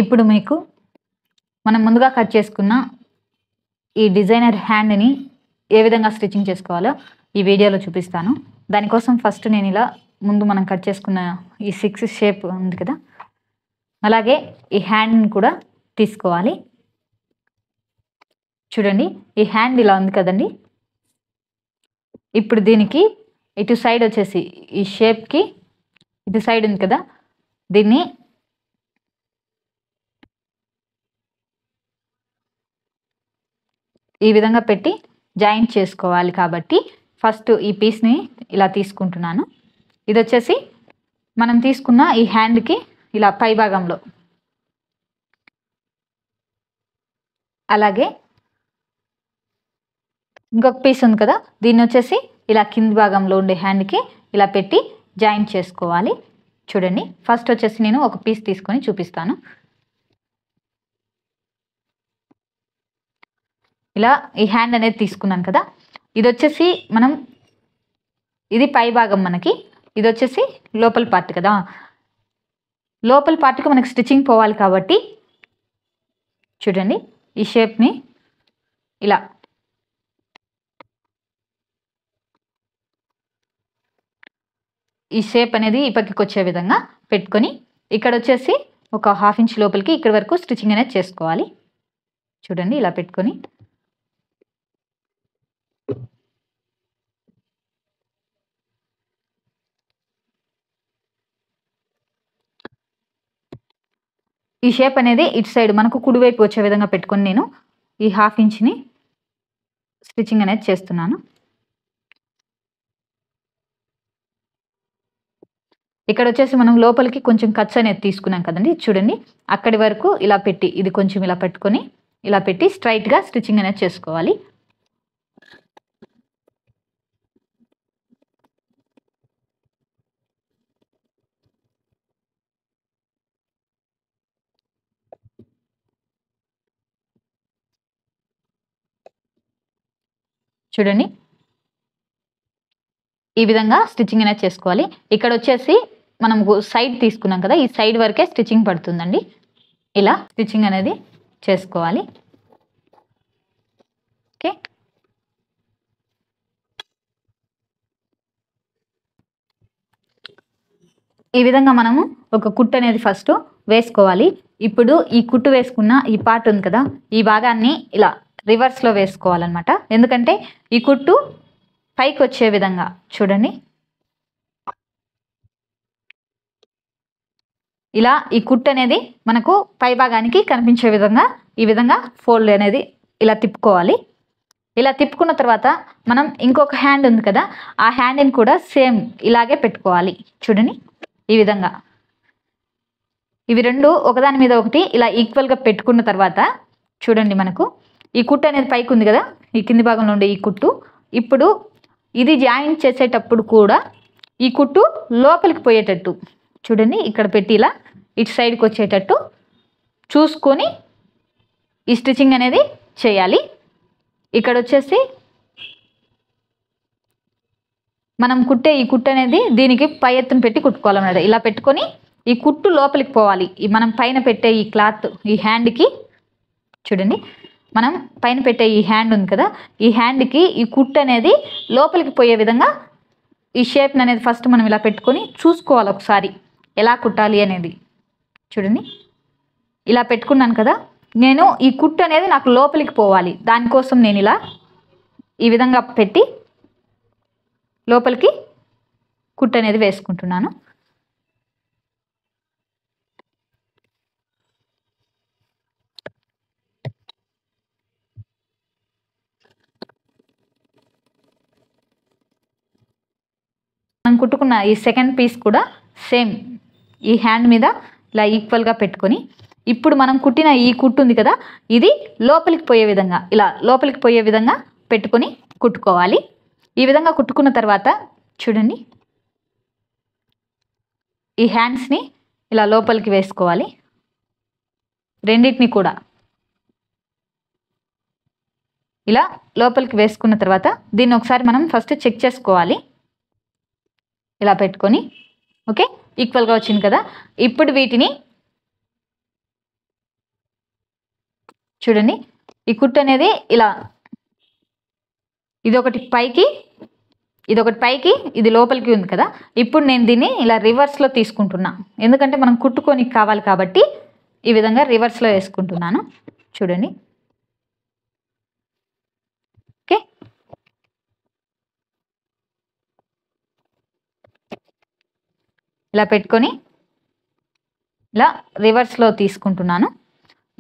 ఇప్పుడు మీకు మనం ముందుగా కట్ చేసుకున్న ఈ డిజైనర్ హ్యాండ్ని ఏ విధంగా స్టిచ్చింగ్ చేసుకోవాలో ఈ వీడియోలో చూపిస్తాను. దానికోసం ఫస్ట్ నేను ఇలా ముందు మనం కట్ చేసుకున్న ఈ 6 షేప్ ఉంది కదా, అలాగే ఈ హ్యాండ్ని కూడా తీసుకోవాలి. చూడండి, ఈ హ్యాండ్ ఇలా ఉంది కదండి. ఇప్పుడు దీనికి ఇటు సైడ్ వచ్చేసి ఈ షేప్కి ఇటు సైడ్ ఉంది కదా, దీన్ని ఈ విధంగా పెట్టి జాయింట్ చేసుకోవాలి. కాబట్టి ఫస్ట్ ఈ పీస్ని ఇలా తీసుకుంటున్నాను. ఇది వచ్చేసి మనం తీసుకున్న ఈ హ్యాండ్కి ఇలా పై భాగంలో, అలాగే ఇంకొక పీస్ ఉంది కదా, దీన్ని వచ్చేసి ఇలా కింది భాగంలో ఉండే హ్యాండ్కి ఇలా పెట్టి జాయింట్ చేసుకోవాలి. చూడండి, ఫస్ట్ వచ్చేసి నేను ఒక పీస్ తీసుకొని చూపిస్తాను. ఇలా ఈ హ్యాండ్ అనేది తీసుకున్నాను కదా, ఇది వచ్చేసి ఇది పై భాగం, మనకి ఇది వచ్చేసి లోపల పార్ట్ కదా. లోపల పార్ట్కి మనకి స్టిచ్చింగ్ పోవాలి కాబట్టి చూడండి, ఈ షేప్ని ఇలా ఈ షేప్ అనేది ఈ పక్కకి వచ్చే విధంగా పెట్టుకొని ఇక్కడ వచ్చేసి ఒక 1/2 ఇంచ్ లోపలికి ఇక్కడ వరకు స్టిచ్చింగ్ అనేది చేసుకోవాలి. చూడండి, ఇలా పెట్టుకొని ఈ షేప్ అనేది ఇటు సైడ్ మనకు కుడివైపు వచ్చే విధంగా పెట్టుకొని నేను ఈ 1/2 ఇంచ్ని స్టిచ్చింగ్ అనేది చేస్తున్నాను. ఇక్కడ వచ్చేసి మనం లోపలికి కొంచెం కట్స్ అనేది తీసుకున్నాం కదండి. చూడండి, అక్కడి వరకు ఇలా పెట్టి ఇది కొంచెం ఇలా పెట్టుకొని ఇలా పెట్టి స్ట్రైట్గా స్టిచ్చింగ్ అనేది చేసుకోవాలి. చూడండి, ఈ విధంగా స్టిచ్చింగ్ అనేది చేసుకోవాలి. ఇక్కడ వచ్చేసి మనం సైడ్ తీసుకున్నాం కదా, ఈ సైడ్ వరకే స్టిచ్చింగ్ పడుతుందండి. ఇలా స్టిచ్చింగ్ అనేది చేసుకోవాలి. ఓకే, ఈ విధంగా మనము ఒక కుట్టు అనేది ఫస్ట్ వేసుకోవాలి. ఇప్పుడు ఈ కుట్టు వేసుకున్న ఈ పార్ట్ ఉంది కదా, ఈ భాగాన్ని ఇలా రివర్స్లో వేసుకోవాలన్నమాట. ఎందుకంటే ఈ కుట్టు పైకి వచ్చే విధంగా చూడండి, ఇలా ఈ కుట్టు అనేది మనకు పై భాగానికి కనిపించే విధంగా ఈ విధంగా ఫోల్డ్ అనేది ఇలా తిప్పుకోవాలి. ఇలా తిప్పుకున్న తర్వాత మనం ఇంకొక హ్యాండ్ ఉంది కదా, ఆ హ్యాండ్ని కూడా సేమ్ ఇలాగే పెట్టుకోవాలి. చూడండి, ఈ విధంగా ఇవి రెండు ఒకదాని మీద ఒకటి ఇలా ఈక్వల్గా పెట్టుకున్న తర్వాత చూడండి, మనకు ఈ కుట్టు అనేది పైకి ఉంది కదా, ఈ కింది భాగంలో ఉండే ఈ కుట్టు, ఇప్పుడు ఇది జాయిన్ చేసేటప్పుడు కూడా ఈ కుట్టు లోపలికి పోయేటట్టు చూడండి, ఇక్కడ పెట్టి ఇలా ఇటు సైడ్కి వచ్చేటట్టు చూసుకొని ఈ స్టిచ్చింగ్ అనేది చేయాలి. ఇక్కడ వచ్చేసి మనం కుట్టే ఈ కుట్టు అనేది దీనికి పై ఎత్తున పెట్టి కుట్టుకోవాలన్నమాట. ఇలా పెట్టుకొని ఈ కుట్టు లోపలికి పోవాలి. ఈ మనం పైన పెట్టే ఈ క్లాత్ ఈ హ్యాండ్కి చూడండి, మనం పైన పెట్టే ఈ హ్యాండ్ ఉంది కదా, ఈ హ్యాండ్కి ఈ కుట్టు అనేది లోపలికి పోయే విధంగా ఈ షేప్ని అనేది ఫస్ట్ మనం ఇలా పెట్టుకొని చూసుకోవాలి ఒకసారి ఎలా కుట్టాలి అనేది. చూడండి, ఇలా పెట్టుకున్నాను కదా, నేను ఈ కుట్టు అనేది నాకు లోపలికి పోవాలి. దానికోసం నేను ఇలా ఈ విధంగా పెట్టి లోపలికి కుట్టు అనేది వేసుకుంటున్నాను. మనం కుట్టుకున్న ఈ సెకండ్ పీస్ కూడా సేమ్ ఈ హ్యాండ్ మీద ఇలా ఈక్వల్గా పెట్టుకొని ఇప్పుడు మనం కుట్టిన ఈ కుట్టు ఉంది కదా, ఇది లోపలికి పోయే విధంగా ఇలా లోపలికి పోయే విధంగా పెట్టుకొని కుట్టుకోవాలి. ఈ విధంగా కుట్టుకున్న తర్వాత చూడండి, ఈ హ్యాండ్స్ని ఇలా లోపలికి వేసుకోవాలి. రెండింటిని కూడా ఇలా లోపలికి వేసుకున్న తర్వాత దీన్ని ఒకసారి మనం ఫస్ట్ చెక్ చేసుకోవాలి. ఇలా పెట్టుకొని ఓకే, ఈక్వల్గా వచ్చింది కదా. ఇప్పుడు వీటిని చూడండి ఈ కుట్టు అనేది ఇలా ఇదొకటి పైకి ఇది లోపలికి ఉంది కదా. ఇప్పుడు నేను దీన్ని ఇలా రివర్స్లో తీసుకుంటున్నా, ఎందుకంటే మనం కుట్టుకొని కావాలి కాబట్టి ఈ విధంగా రివర్స్లో వేసుకుంటున్నాను. చూడండి ఓకే. ఇలా పెట్టుకొని ఇలా రివర్స్లో తీసుకుంటున్నాను.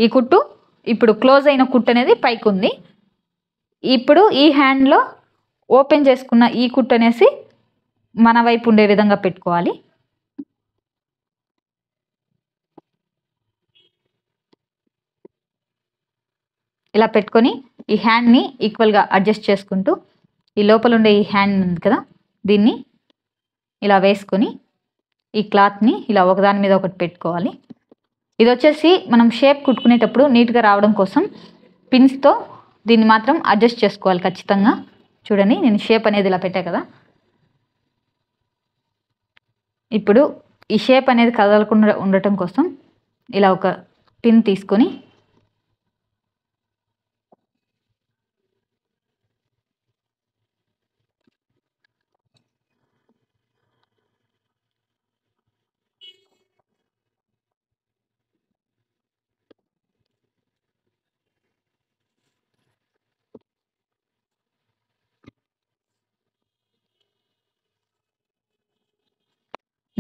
ఈ కుట్టు ఇప్పుడు క్లోజ్ అయిన కుట్టు అనేది పైకి ఉంది. ఇప్పుడు ఈ హ్యాండ్లో ఓపెన్ చేసుకున్న ఈ కుట్టు అనేసి మన వైపు ఉండే విధంగా పెట్టుకోవాలి. ఇలా పెట్టుకొని ఈ హ్యాండ్ని ఈక్వల్గా అడ్జస్ట్ చేసుకుంటూ ఈ లోపల ఉండే ఈ హ్యాండ్ ఉంది కదా, దీన్ని ఇలా వేసుకొని ఈ క్లాత్ని ఇలా ఒకదాని మీద ఒకటి పెట్టుకోవాలి. ఇది వచ్చేసి మనం షేప్ కుట్టుకునేటప్పుడు నీట్గా రావడం కోసం పిన్స్తో దీన్ని మాత్రం అడ్జస్ట్ చేసుకోవాలి ఖచ్చితంగా. చూడండి నేను షేప్ అనేది ఇలా పెట్టా కదా. ఇప్పుడు ఈ షేప్ అనేది కదలకుండా ఉండటం కోసం ఇలా ఒక పిన్ తీసుకొని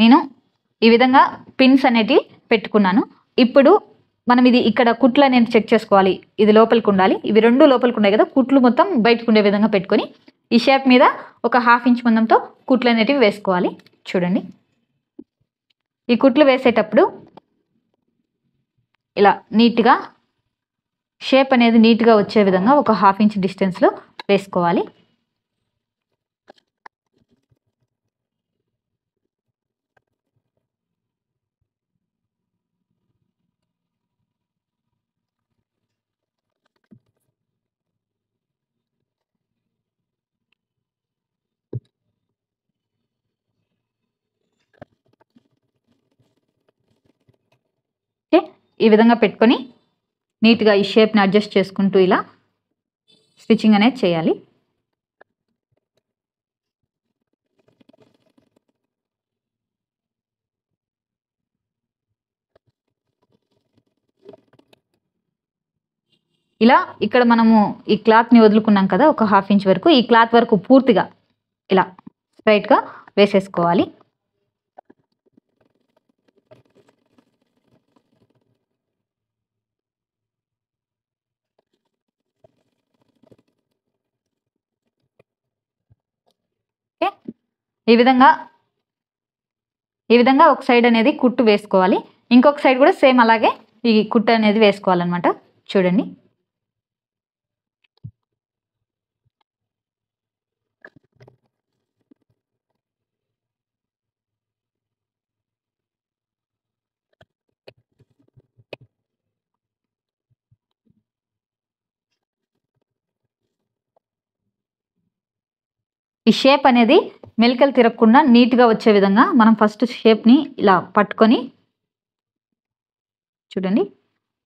నేను ఈ విధంగా పిన్స్ అనేటివి పెట్టుకున్నాను. ఇప్పుడు మనం ఇది ఇక్కడ కుట్లు అనేది చెక్ చేసుకోవాలి. ఇది లోపలికి ఉండాలి, ఇవి రెండు లోపలికి ఉన్నాయి కదా, కుట్లు మొత్తం బయటకు ఉండే విధంగా పెట్టుకొని ఈ షేప్ మీద ఒక 1/2 ఇంచ్ మందంతో కుట్లు అనేటివి వేసుకోవాలి. చూడండి ఈ కుట్లు వేసేటప్పుడు ఇలా నీట్గా షేప్ అనేది నీట్గా వచ్చే విధంగా ఒక 1/2 ఇంచ్ డిస్టెన్స్లో వేసుకోవాలి. ఈ విధంగా పెట్టుకొని నీట్గా ఈ షేప్ని అడ్జస్ట్ చేసుకుంటూ ఇలా స్టిచ్చింగ్ అనేది చేయాలి. ఇలా ఇక్కడ మనము ఈ క్లాత్ని వదులుకున్నాం కదా ఒక 1/2 ఇంచ్ వరకు, ఈ క్లాత్ వరకు పూర్తిగా ఇలా స్ట్రైట్గా వేసేసుకోవాలి. ఈ విధంగా ఒక సైడ్ అనేది కుట్టు వేసుకోవాలి, ఇంకొక సైడ్ కూడా సేమ్ అలాగే ఈ కుట్టు అనేది వేసుకోవాలన్నమాట. చూడండి ఈ షేప్ అనేది మెలికలు తిరగకుండా నీట్గా వచ్చే విధంగా మనం ఫస్ట్ షేప్ని ఇలా పట్టుకొని చూడండి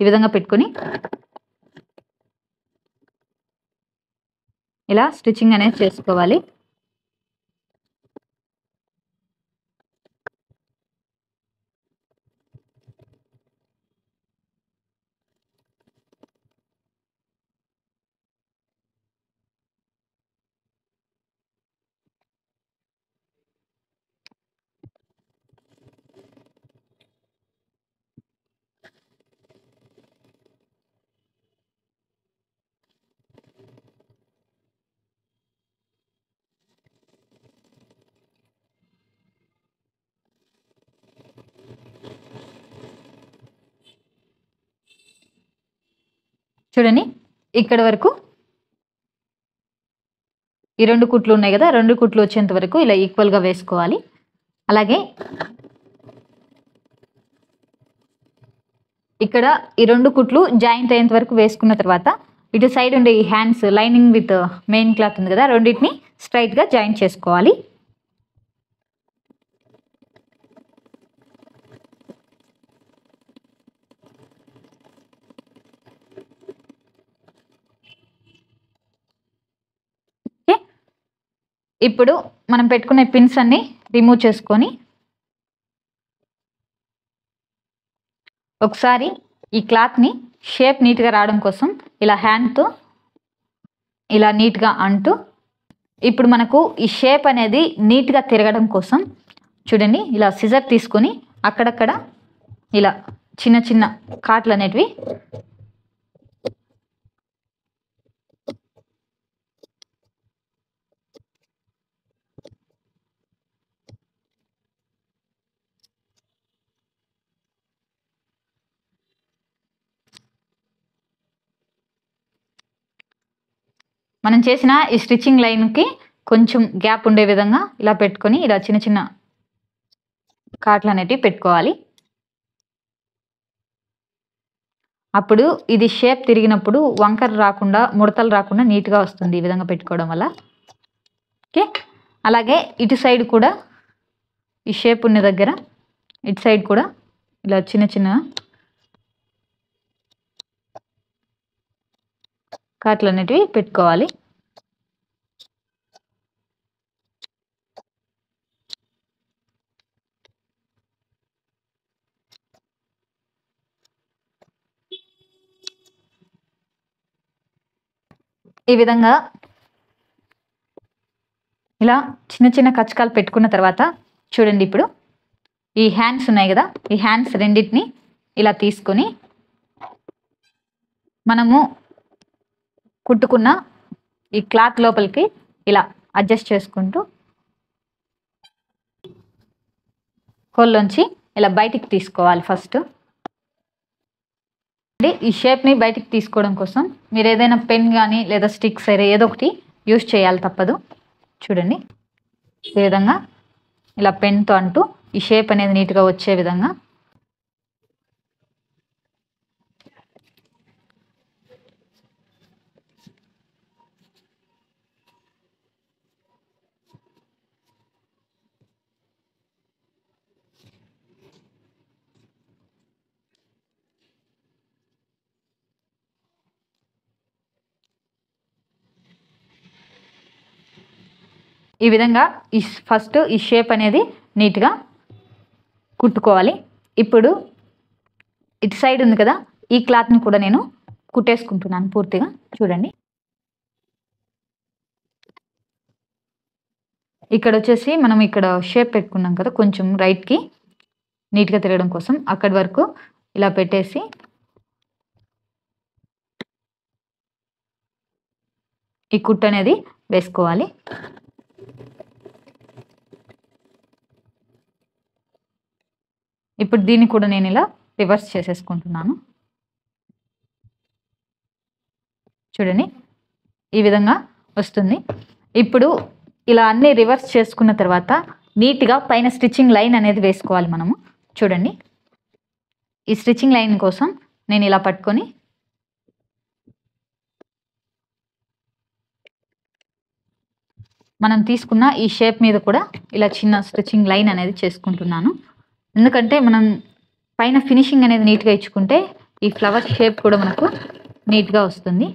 ఈ విధంగా పెట్టుకొని ఇలా స్టిచ్చింగ్ అనేది చేసుకోవాలి. చూడండి ఇక్కడ వరకు ఈ రెండు కుట్లు ఉన్నాయి కదా, రెండు కుట్లు వచ్చేంత వరకు ఇలా ఈక్వల్గా వేసుకోవాలి. అలాగే ఇక్కడ ఈ రెండు కుట్లు జాయింట్ అయ్యేంత వరకు వేసుకున్న తర్వాత ఇటు సైడ్ ఉండే ఈ hands lining with main cloth ఉంది కదా, రెండింటిని స్ట్రైట్గా జాయింట్ చేసుకోవాలి. ఇప్పుడు మనం పెట్టుకునే పిన్స్ అన్ని రిమూవ్ చేసుకొని ఒకసారి ఈ క్లాత్ని షేప్ నీట్గా రావడం కోసం ఇలా హ్యాండ్తో ఇలా నీట్గా అంటూ ఇప్పుడు మనకు ఈ షేప్ అనేది నీట్గా తిరగడం కోసం చూడండి ఇలా సిజర్ తీసుకొని అక్కడక్కడ ఇలా చిన్న చిన్న కాట్లు అనేటివి మనం చేసిన ఈ స్టిచ్చింగ్ లైన్కి కొంచెం గ్యాప్ ఉండే విధంగా ఇలా పెట్టుకొని ఇలా చిన్న చిన్న కాట్లు అనేటివి పెట్టుకోవాలి. అప్పుడు ఇది షేప్ తిరిగినప్పుడు వంకర రాకుండా ముడతలు రాకుండా నీట్గా వస్తుంది ఈ విధంగా పెట్టుకోవడం వల్ల. ఓకే, అలాగే ఇటు సైడ్ కూడా ఈ షేప్ ఉన్న దగ్గర ఇటు సైడ్ కూడా ఇలా చిన్న చిన్న కాట్లు అనేటివి పెట్టుకోవాలి. ఈ విధంగా ఇలా చిన్న చిన్న కచ్చకాలు పెట్టుకున్న తర్వాత చూడండి ఇప్పుడు ఈ హ్యాండ్స్ ఉన్నాయి కదా, ఈ హ్యాండ్స్ రెండింటిని ఇలా తీసుకొని మనము కుట్టుకున్న ఈ క్లాత్ లోపలికి ఇలా అడ్జస్ట్ చేసుకుంటూ హోల్లోంచి ఇలా బయటికి తీసుకోవాలి. ఫస్ట్ ఈ షేప్ని బయటికి తీసుకోవడం కోసం మీరు ఏదైనా పెన్ కానీ లేదా స్టిక్ సరే ఏదో ఒకటి యూజ్ చేయాలి తప్పదు. చూడండి ఈ విధంగా ఇలా పెన్తో అంటూ ఈ షేప్ అనేది నీట్గా వచ్చే విధంగా ఈ విధంగా ఫస్ట్ ఈ షేప్ అనేది నీట్గా కుట్టుకోవాలి. ఇప్పుడు ఇటు సైడ్ ఉంది కదా, ఈ క్లాత్ని కూడా నేను కుట్టేసుకుంటున్నాను పూర్తిగా. చూడండి ఇక్కడ వచ్చేసి మనం ఇక్కడ షేప్ పెట్టుకున్నాం కదా, కొంచెం రైట్కి నీట్గా తిరగడం కోసం అక్కడి వరకు ఇలా పెట్టేసి ఈ కుట్టు అనేది వేసుకోవాలి. ఇప్పుడు దీన్ని కూడా నేను ఇలా రివర్స్ చేసేసుకుంటున్నాను. చూడండి ఈ విధంగా వస్తుంది. ఇప్పుడు ఇలా అన్ని రివర్స్ చేసుకున్న తర్వాత నీట్గా పైన స్టిచ్చింగ్ లైన్ అనేది వేసుకోవాలి మనము. చూడండి ఈ స్టిచ్చింగ్ లైన్ కోసం నేను ఇలా పట్టుకొని మనం తీసుకున్న ఈ షేప్ మీద కూడా ఇలా చిన్న స్టిచ్చింగ్ లైన్ అనేది చేసుకుంటున్నాను. ఎందుకంటే మనం పైన ఫినిషింగ్ అనేది నీట్గా ఇచ్చుకుంటే ఈ ఫ్లవర్ షేప్ కూడా మనకు నీట్గా వస్తుంది.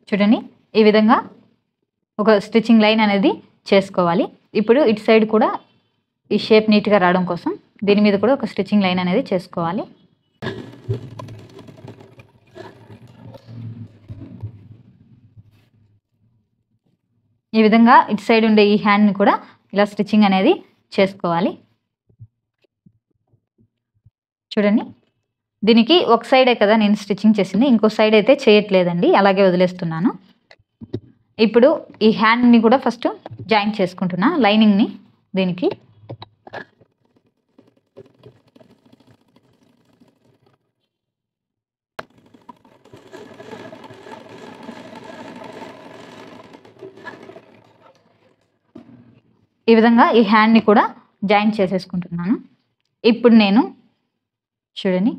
చూడండి ఈ విధంగా ఒక స్టిచ్చింగ్ లైన్ అనేది చేసుకోవాలి. ఇప్పుడు ఇటు సైడ్ కూడా ఈ షేప్ నీట్గా రావడం కోసం దీని మీద కూడా ఒక స్టిచ్చింగ్ లైన్ అనేది చేసుకోవాలి. ఈ విధంగా ఇటు సైడ్ ఉండే ఈ హ్యాండ్ని కూడా ఇలా స్టిచ్చింగ్ అనేది చేసుకోవాలి. చూడండి దీనికి ఒక సైడే కదా నేను స్టిచ్చింగ్ చేసింది, ఇంకో సైడ్ అయితే చేయట్లేదండి, అలాగే వదిలేస్తున్నాను. ఇప్పుడు ఈ హ్యాండ్ని కూడా ఫస్ట్ జాయింట్ చేసుకుంటున్నా లైనింగ్ని దీనికి. ఈ విధంగా ఈ హ్యాండ్ని కూడా జాయింట్ చేసేసుకుంటున్నాను. ఇప్పుడు నేను చూడండి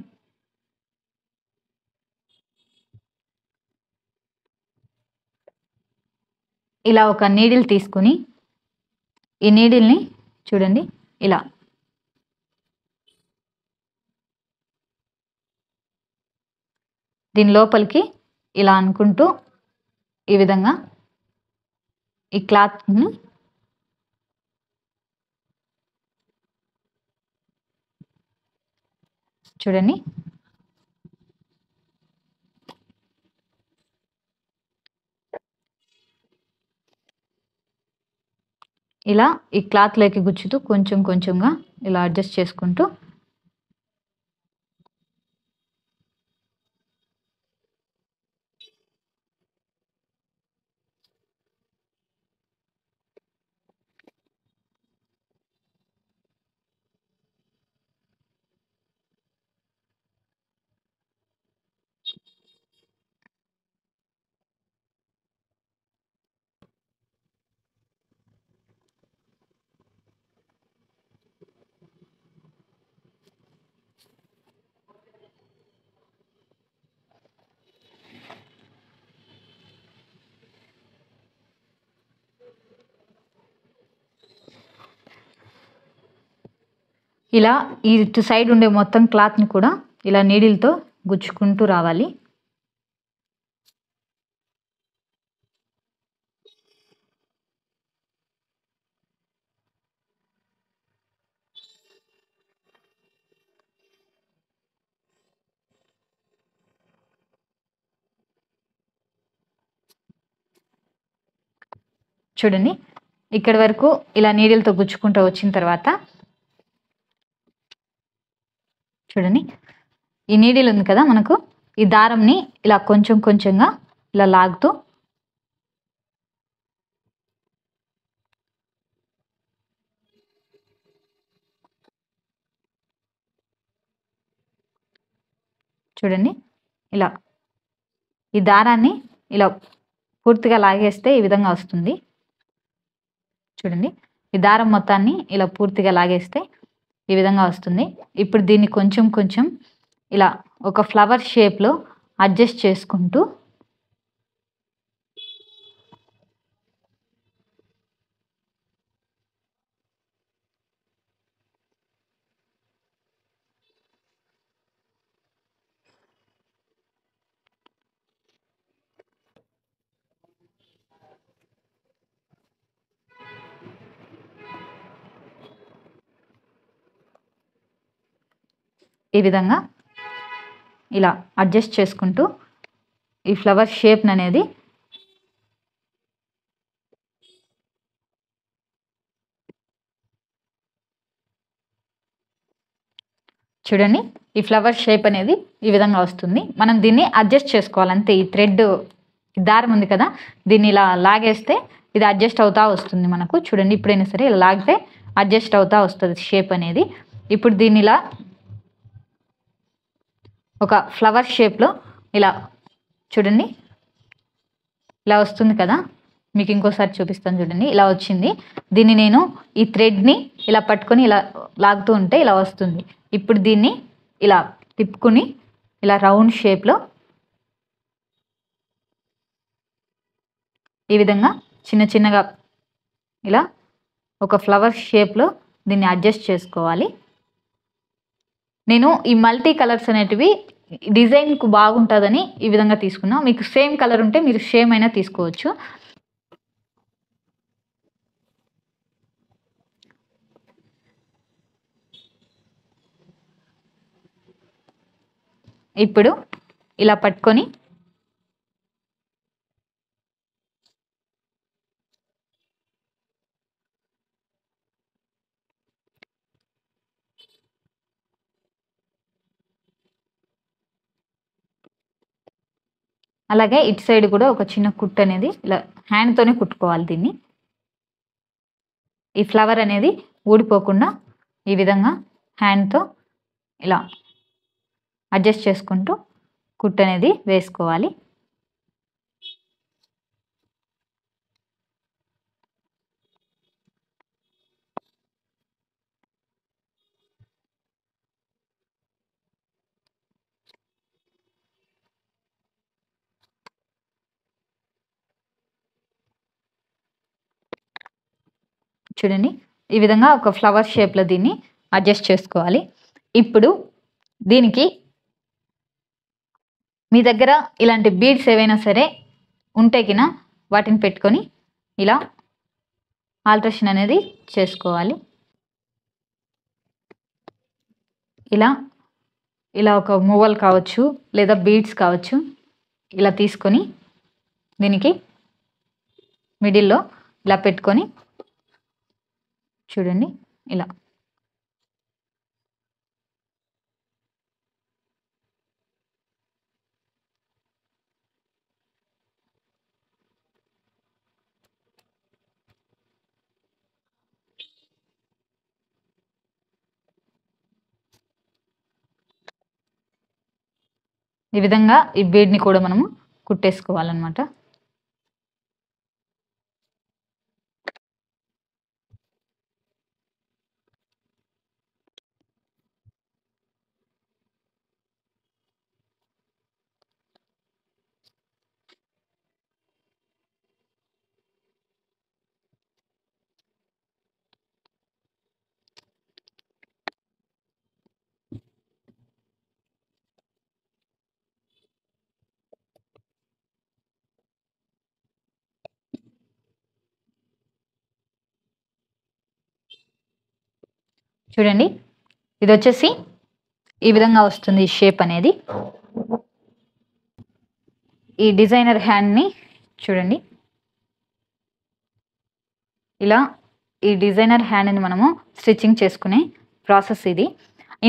ఇలా ఒక నీడిల్ తీసుకుని ఈ నీడిల్ని చూడండి ఇలా దీని లోపలికి ఇలా అనుకుంటూ ఈ విధంగా ఈ క్లాత్ని చూడండి ఇలా ఈ క్లాత్లోకి గుచ్చుతూ కొంచెం కొంచెంగా ఇలా అడ్జస్ట్ చేసుకుంటూ ఇలా ఈ ఇటు సైడ్ ఉండే మొత్తం క్లాత్ని కూడా ఇలా నీడిల్తో గుచ్చుకుంటూ రావాలి. చూడండి ఇక్కడి వరకు ఇలా నీడిల్తో గుచ్చుకుంటూ వచ్చిన తర్వాత చూడండి ఈ నీడిల్ ఉంది కదా మనకు ఈ దారంని ఇలా కొంచెం కొంచెంగా ఇలా లాగుతూ చూడండి ఇలా ఈ దారాన్ని ఇలా పూర్తిగా లాగేస్తే ఈ విధంగా వస్తుంది. చూడండి ఈ దారం మొత్తాన్ని ఇలా పూర్తిగా లాగేస్తే ఈ విధంగా వస్తుంది. ఇప్పుడు దీన్ని కొంచెం కొంచెం ఇలా ఒక ఫ్లవర్ షేప్లో అడ్జస్ట్ చేసుకుంటూ ఈ విధంగా ఇలా అడ్జస్ట్ చేసుకుంటూ ఈ ఫ్లవర్ షేప్ అనేది చూడండి ఈ ఫ్లవర్ షేప్ అనేది ఈ విధంగా వస్తుంది. మనం దీన్ని అడ్జస్ట్ చేసుకోవాలి అంతే. ఈ థ్రెడ్ దారం ఉంది కదా దీన్ని ఇలా లాగేస్తే ఇది అడ్జస్ట్ అవుతా వస్తుంది మనకు. చూడండి ఇప్పుడైనా సరే ఇలా లాగితే అడ్జస్ట్ అవుతా వస్తుంది షేప్ అనేది. ఇప్పుడు దీన్ని ఇలా ఒక ఫ్లవర్ షేప్లో ఇలా చూడండి ఇలా వస్తుంది కదా, మీకు ఇంకోసారి చూపిస్తాను చూడండి ఇలా వచ్చింది. దీన్ని నేను ఈ థ్రెడ్ని ఇలా పట్టుకొని ఇలా లాగుతూ ఉంటే ఇలా వస్తుంది. ఇప్పుడు దీన్ని ఇలా తిప్పుకొని ఇలా రౌండ్ షేప్లో ఈ విధంగా చిన్న చిన్నగా ఇలా ఒక ఫ్లవర్ షేప్లో దీన్ని అడ్జస్ట్ చేసుకోవాలి. నేను ఈ మల్టీ కలర్స్ అనేటివి డిజైన్కు బాగుంటుందని ఈ విధంగా తీసుకున్నా. మీకు సేమ్ కలర్ ఉంటే మీరు సేమ్ అయినా తీసుకోవచ్చు. ఇప్పుడు ఇలా పట్టుకొని అలాగే ఇటు సైడ్ కూడా ఒక చిన్న కుట్టు అనేది ఇలా హ్యాండ్తోనే కుట్టుకోవాలి. దీన్ని ఈ ఫ్లవర్ అనేది ఊడిపోకుండా ఈ విధంగా హ్యాండ్తో ఇలా అడ్జస్ట్ చేసుకుంటూ కుట్టు అనేది వేసుకోవాలి. చూడండి ఈ విధంగా ఒక ఫ్లవర్ షేప్లో దీన్ని అడ్జస్ట్ చేసుకోవాలి. ఇప్పుడు దీనికి మీ దగ్గర ఇలాంటి బీడ్స్ ఏవైనా సరే ఉంటే కినా వాటిని పెట్టుకొని ఇలా ఆల్ట్రేషన్ అనేది చేసుకోవాలి. ఇలా ఒక మూవల్ కావచ్చు లేదా బీడ్స్ కావచ్చు ఇలా తీసుకొని దీనికి మిడిల్లో ఇలా పెట్టుకొని చూడండి ఇలా ఈ విధంగా ఈ బీడ్ని కూడా మనము కుట్టేసుకోవాలన్నమాట. చూడండి ఇది వచ్చేసి ఈ విధంగా వస్తుంది ఈ షేప్ అనేది. ఈ డిజైనర్ హ్యాండ్ని చూడండి ఇలా ఈ డిజైనర్ హ్యాండ్ని మనము స్టిచ్చింగ్ చేసుకునే ప్రాసెస్ ఇది.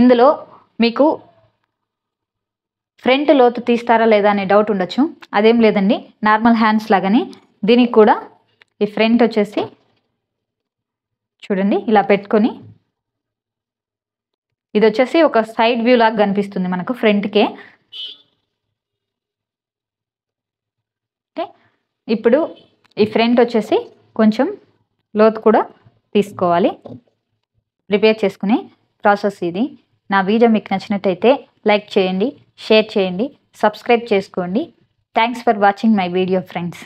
ఇందులో మీకు ఫ్రంట్ లోతు తీస్తారా లేదా అనే డౌట్ ఉండొచ్చు. అదేం లేదండి, నార్మల్ హ్యాండ్స్ లాగానే దీనికి కూడా ఈ ఫ్రంట్ వచ్చేసి చూడండి ఇలా పెట్టుకొని ఇది వచ్చేసి ఒక సైడ్ వ్యూ లాగా కనిపిస్తుంది మనకు ఫ్రంట్కే. ఓకే, ఇప్పుడు ఈ ఫ్రంట్ వచ్చేసి కొంచెం లోతు కూడా తీసుకోవాలి. ప్రిపేర్ చేసుకునే ప్రాసెస్ ఇది. నా వీడియో మీకు నచ్చినట్టయితే లైక్ చేయండి, షేర్ చేయండి, సబ్స్క్రైబ్ చేసుకోండి. Thanks for watching my video friends.